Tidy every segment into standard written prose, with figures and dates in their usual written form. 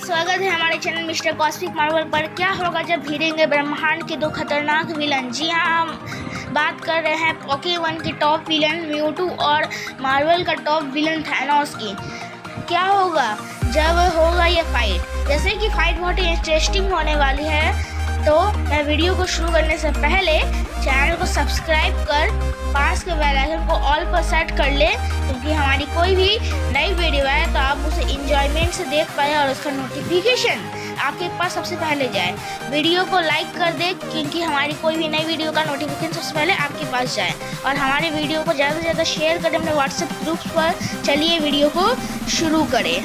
स्वागत है हमारे चैनल मिस्टर कॉस्मिक मार्वल पर। क्या होगा जब भिड़ेंगे ब्रह्मांड के दो खतरनाक विलन। जी हाँ, हम बात कर रहे हैं पोकेमॉन की टॉप विलन म्यूटू और मार्वल का टॉप विलन थैनोस की। क्या होगा जब होगा ये फाइट। जैसे कि फाइट बहुत ही इंटरेस्टिंग होने वाली है, तो मैं वीडियो को शुरू करने से पहले चैनल को सब्सक्राइब कर पास के बेल आइकन को ऑल पर सेट कर ले, क्योंकि हमारी कोई भी नई वीडियो आए तो आप उसे इंजॉयमेंट से देख पाए और उसका नोटिफिकेशन आपके पास सबसे पहले जाए। वीडियो को लाइक कर दे, क्योंकि हमारी कोई भी नई वीडियो का नोटिफिकेशन सबसे पहले आपके पास जाए। और हमारे वीडियो को ज़्यादा से ज़्यादा शेयर करें अपने व्हाट्सएप ग्रुप्स पर। चलिए वीडियो को शुरू करें।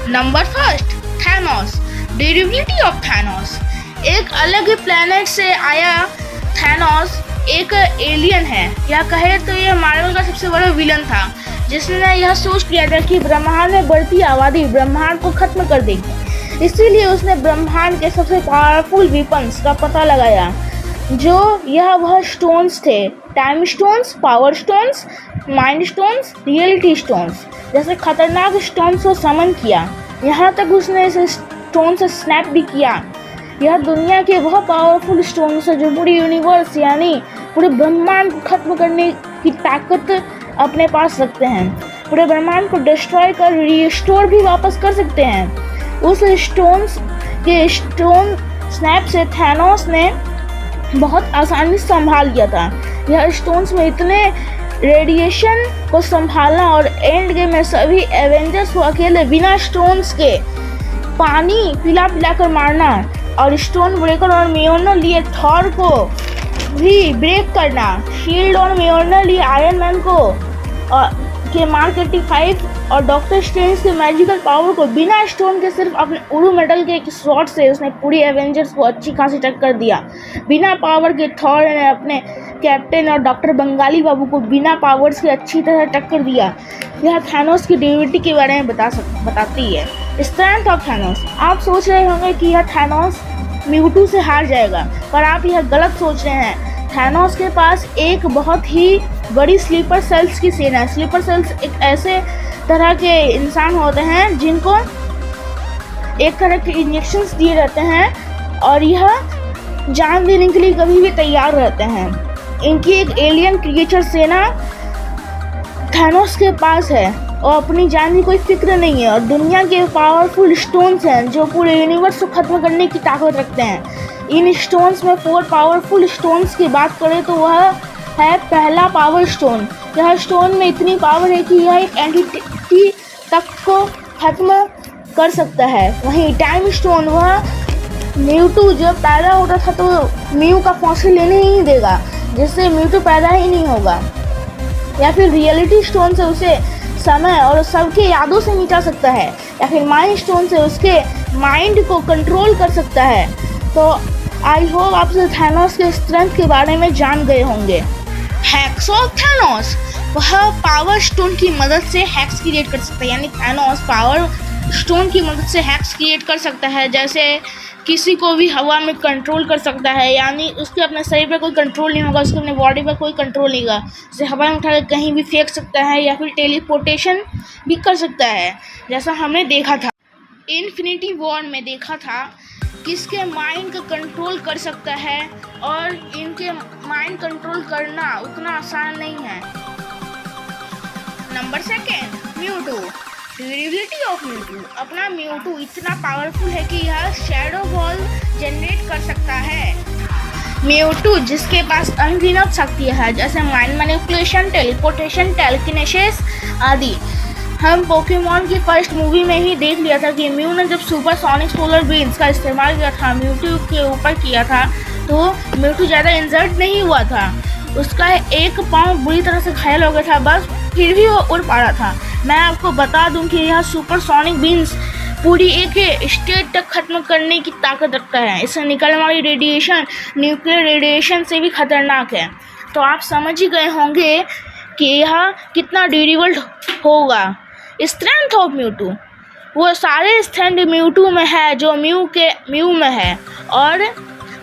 Number first, Thanos. Durability of Thanos. एक अलग प्लेनेट से आया थैनोस एक एलियन है, या कहे तो ये मार्वल का सबसे बड़ा विलन था, जिसने यह सोच लिया था कि ब्रह्मांड में बढ़ती आबादी ब्रह्मांड को खत्म कर देगी। इसीलिए उसने ब्रह्मांड के सबसे पावरफुल वेपन्स का पता लगाया, जो वह स्टोन्स थे। Time stones, power stones, mind stones, reality stones जैसे खतरनाक स्टोन्स को समन किया। यहाँ तक उसने इस स्टोन से स्नैप भी किया। यह दुनिया के वह पावरफुल स्टोन्स है जो पूरी यूनिवर्स यानी पूरे ब्रह्मांड को खत्म करने की ताकत अपने पास रखते हैं। पूरे ब्रह्मांड को डिस्ट्रॉय कर रिस्टोर भी वापस कर सकते हैं। उस स्टोन्स के स्टोन स्नैप से थैनोस ने बहुत आसानी से संभाल लिया था। यह स्टोन्स में इतने रेडिएशन को संभालना और एंड गेम में सभी एवेंजर्स को अकेले बिना स्टोन्स के पानी पिला कर मारना, और स्टोन ब्रेकर और म्योल्नर लिए थॉर को भी ब्रेक करना, शील्ड और म्योल्नर लिए आयरन मैन को के मार्क 85 और डॉक्टर स्ट्रेंज के मैजिकल पावर को बिना स्टोन के सिर्फ अपने उड़ू मेटल के एक शॉट से उसने पूरी एवेंजर्स को अच्छी खासी टक्कर दिया। बिना पावर के थॉर ने अपने कैप्टन और डॉक्टर बंगाली बाबू को बिना पावर्स के अच्छी तरह टक्कर दिया। यह थैनोस की ड्यूरेबिलिटी के बारे में बताती है। Strength of Thanos. आप सोच रहे होंगे कि यह थैनोस म्यूटू से हार जाएगा, पर आप यह गलत सोच रहे हैं। थैनोस के पास एक बहुत ही बड़ी स्लीपर सेल्स की सेना है। स्लीपर सेल्स एक ऐसे तरह के इंसान होते हैं जिनको एक तरह के इंजेक्शंस दिए रहते हैं, और यह जान देने के लिए कभी भी तैयार रहते हैं। इनकी एक एलियन क्रिएचर सेना थैनोस के पास है और अपनी जान की कोई फिक्र नहीं है। और दुनिया के पावरफुल स्टोन्स हैं जो पूरे यूनिवर्स को खत्म करने की ताकत रखते हैं। इन स्टोन्स में 4 पावरफुल स्टोन्स की बात करें तो वह है पहला पावर स्टोन। यह स्टोन में इतनी पावर है कि यह एक एंटिटी तक को खत्म कर सकता है। वहीं टाइम स्टोन, वह म्यूटू जब पैदा होता था तो म्यू का फॉसिल लेने ही नहीं देगा, जिससे म्यूटू पैदा ही नहीं होगा। या फिर रियलिटी स्टोन से उसे समय और सबके यादों से मिटा सकता है, या फिर माइंड स्टोन से उसके माइंड को कंट्रोल कर सकता है। तो आई होप आप थैनोस के स्ट्रेंथ के बारे में जान गए होंगे। Hacks of Thanos. वह पावर स्टोन की मदद से हैक्स क्रिएट कर सकता है, यानी थैनोस पावर स्टोन की मदद से हैक्स क्रिएट कर सकता है। जैसे किसी को भी हवा में कंट्रोल कर सकता है, यानी उसके अपने शरीर पर कोई कंट्रोल नहीं होगा, उसके अपने बॉडी पर कोई कंट्रोल नहीं होगा। उसे हवा में उठाकर कहीं भी फेंक सकता है, या फिर टेलीपोर्टेशन भी कर सकता है, जैसा हमने देखा था इन्फिनिटी वॉर में देखा था। किसके माइंड का कंट्रोल कर सकता है, और इनके माइंड कंट्रोल करना उतना आसान नहीं है। Number second, Mewtwo. Durability of Mewtwo. अपना म्यूटू इतना पावरफुल है कि यह शैडो बॉल जनरेट कर सकता है। म्यूटू जिसके पास अनगिनत शक्तियाँ है, जैसे माइंड मैनिपुलेशन, टेलीपोर्टेशन, टेलीकिनेसिस आदि। हम पोकेमॉन की फर्स्ट मूवी में ही देख लिया था कि म्यू ने जब सुपर सोनिक सोलर बीन्स का इस्तेमाल किया था, म्यूटू के ऊपर किया था, तो म्यूटू ज़्यादा इंजर्ड नहीं हुआ था। उसका एक पाँव बुरी तरह से घायल हो गया था, बस फिर भी वो उड़ पा रहा था। मैं आपको बता दूं कि यह सुपर सोनिक बीन्स पूरी एक स्टेट तक खत्म करने की ताकत रखता है। इससे निकलने वाली रेडिएशन न्यूक्लियर रेडिएशन से भी खतरनाक है। तो आप समझ ही गए होंगे कि यह कितना ड्यूरेबल होगा। Strength of Mewtwo. वो सारे स्ट्रेंथ म्यूटू में है जो म्यू में है, और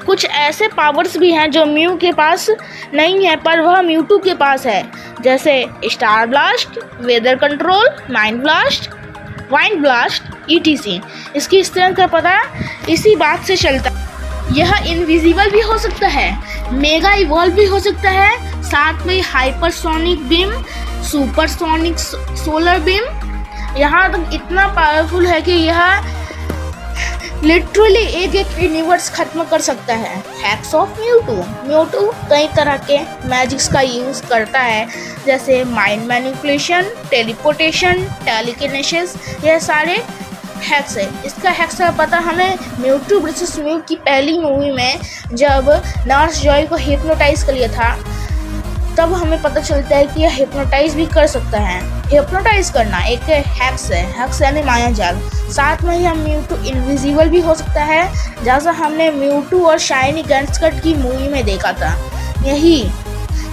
कुछ ऐसे पावर्स भी हैं जो म्यू के पास नहीं है पर वह म्यूटू के पास है, जैसे star blast, weather control, mind blast, wind blast ETC। इसकी स्ट्रेंथ का पता इसी बात से चलता है। यह इनविजिबल भी हो सकता है, मेगा इवॉल्व भी हो सकता है, साथ में hypersonic beam, supersonic solar beam. यहाँ तक इतना पावरफुल है कि यह लिटरली एक यूनिवर्स खत्म कर सकता है। Hacks of Mewtwo. म्यूटू कई तरह के मैजिक्स का यूज़ करता है, जैसे माइंड मैनिपुलेशन, टेलीपोर्टेशन, टेलीकिनेसिस। यह सारे हैक्स है। इसका हैक्स का पता हमें म्यूटू वर्सेस म्यू की पहली मूवी में जब नर्स जॉय को हिप्नोटाइज कर लिया था तब हमें पता चलता है कि यह हिप्नोटाइज भी कर सकता है। हिप्नोटाइज करना एक हैक्स है, हैक्स यानी माया जाल। साथ में यह म्यूटू इनविजिबल भी हो सकता है, जैसा हमने म्यूटू और शाइनी गन्सकट की मूवी में देखा था।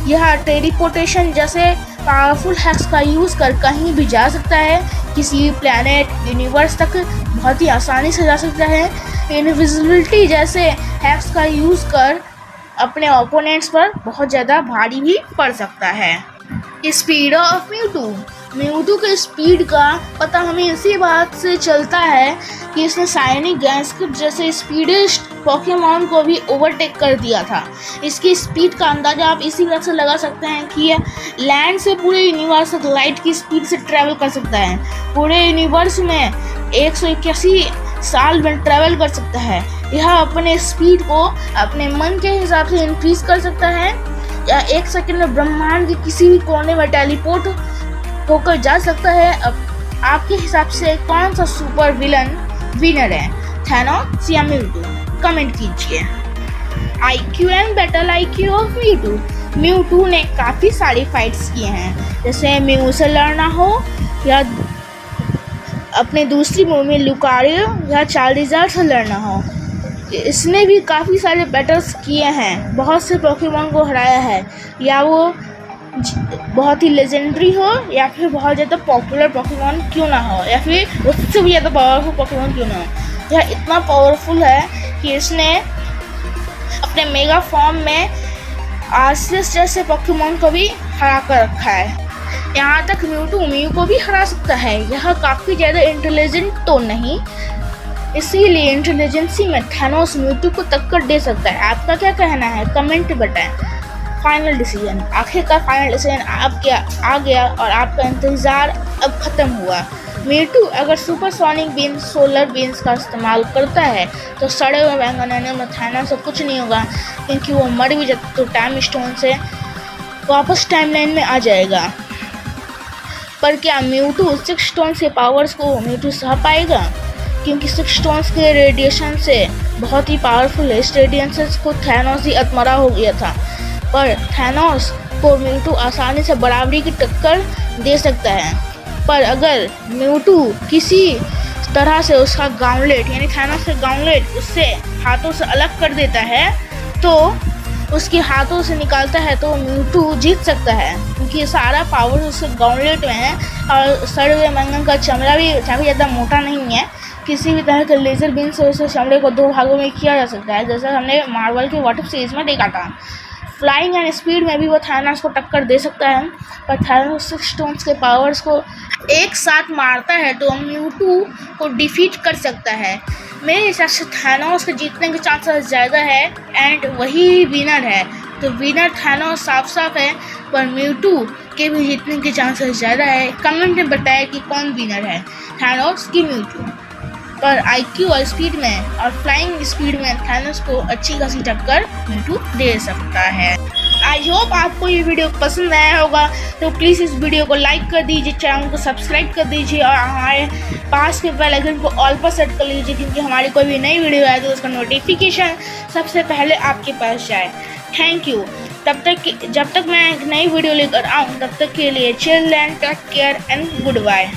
यह टेलीपोर्टेशन जैसे पावरफुल हैक्स का यूज़ कर कहीं भी जा सकता है, किसी भी प्लैनेट, यूनिवर्स तक बहुत ही आसानी से जा सकता है। इनविजिबिलिटी जैसे हैक्स का यूज़ कर अपने ओपोनेंट्स पर बहुत ज़्यादा भारी भी पड़ सकता है। Speed of Mewtwo. म्यूटू के स्पीड का पता हमें इसी बात से चलता है कि इसने शाइनी गन्सकट जैसे स्पीडेस्ट पोकेमॉन को भी ओवरटेक कर दिया था। इसकी स्पीड का अंदाज़ा आप इसी बात से लगा सकते हैं कि यह लैंड से पूरे यूनिवर्स तक लाइट की स्पीड से ट्रैवल कर सकता है। पूरे यूनिवर्स में 181 साल में ट्रैवल कर सकता है। यह अपने स्पीड को अपने मन के हिसाब से इंक्रीज कर सकता है या 1 सेकंड में ब्रह्मांड के किसी भी कोने में टेलीपोर्ट होकर जा सकता है। अब आपके हिसाब से कौन सा सुपर विलन विनर है, थैनोस या म्यूटू? कमेंट कीजिए। IQ and battle IQ of Mewtwo. Mewtwo ने काफ़ी सारी फाइट्स किए हैं, जैसे म्यू से लड़ना हो या अपने दूसरी मूवी में लुकारियो या चार्लिजार से लड़ना हो। इसने भी काफ़ी सारे बैटल्स किए हैं, बहुत से पोकेमॉन को हराया है, या वो बहुत ही लेजेंडरी हो या फिर बहुत ज़्यादा पॉपुलर पोकेमॉन क्यों ना हो, या फिर उससे भी ज़्यादा पावरफुल पोकेमॉन क्यों ना हो। यह इतना पावरफुल है कि इसने अपने मेगा फॉर्म में आर्सियस जैसे पोकेमॉन को भी हरा कर रखा है। यहाँ तक म्यूटू म्यू को भी हरा सकता है। यह काफ़ी ज़्यादा इंटेलिजेंट तो नहीं, इसीलिए इंटेलिजेंसी में थैनोस म्यूटू को टक्कर दे सकता है। आपका क्या कहना है, कमेंट बताएं। Final decision. आखिरकार फाइनल डिसीजन आ गया और आपका इंतज़ार अब ख़त्म हुआ। म्यूटू अगर सुपरसोनिक बीम, सोलर बीम्स का इस्तेमाल करता है तो सड़े हुए बैंगन में थैनोस से कुछ नहीं होगा, क्योंकि वो मर भी जाता तो टाइम स्टोन से वापस टाइमलाइन में आ जाएगा। पर क्या म्यूटू 6 स्टोन्स के पावर्स को म्यूटू सह पाएगा? क्योंकि 6 स्टोन्स के रेडिएशन से बहुत ही पावरफुल है। इस रेडिएशन को थैनोस ही अधमरा हो गया था, पर थैनोस को म्यूटू आसानी से बराबरी की टक्कर दे सकता है। पर अगर म्यूटू किसी तरह से उसका गाउंटलेट यानी थैनोस का गाउंटलेट उससे हाथों से अलग कर देता है, तो उसके हाथों से निकालता है, तो म्यूटू जीत सकता है, क्योंकि सारा पावर उसके गाउंटलेट में है। और सड़े हुए बैंगन का चमड़ा भी काफ़ी ज़्यादा मोटा नहीं है। किसी भी तरह के लेज़र बीम से उस चमड़े को 2 भागों में किया जा सकता है, जैसा हमने मार्वल के व्हाट इफ सीरीज में देखा था। फ्लाइंग एंड स्पीड में भी वो थैनोस को टक्कर दे सकता है, पर थैनोस 6 स्टोन्स के पावर्स को एक साथ मारता है तो म्यूटू को डिफीट कर सकता है। मेरे हिसाब से थैनोस के जीतने के चांसेस ज़्यादा है एंड वही विनर है। तो विनर थैनोस साफ साफ है, पर म्यूटू के भी जीतने के चांसेस ज़्यादा है। कमेंट में बताएं कि कौन विनर है, थैनोस की म्यूटू। पर IQ और स्पीड में और फ्लाइंग स्पीड में थैनोस को अच्छी खासी टक्कर म्यूटू दे सकता है। आई होप आपको ये वीडियो पसंद आया होगा, तो प्लीज़ इस वीडियो को लाइक कर दीजिए, चैनल को सब्सक्राइब कर दीजिए और हमारे पास के बेल आइकन को ऑल पर सेट कर लीजिए, क्योंकि हमारी कोई भी नई वीडियो आए तो उसका नोटिफिकेशन सबसे पहले आपके पास जाए। Thank you. जब तक मैं एक नई वीडियो लेकर आऊँ तब तक के लिए chill and take care and good bye.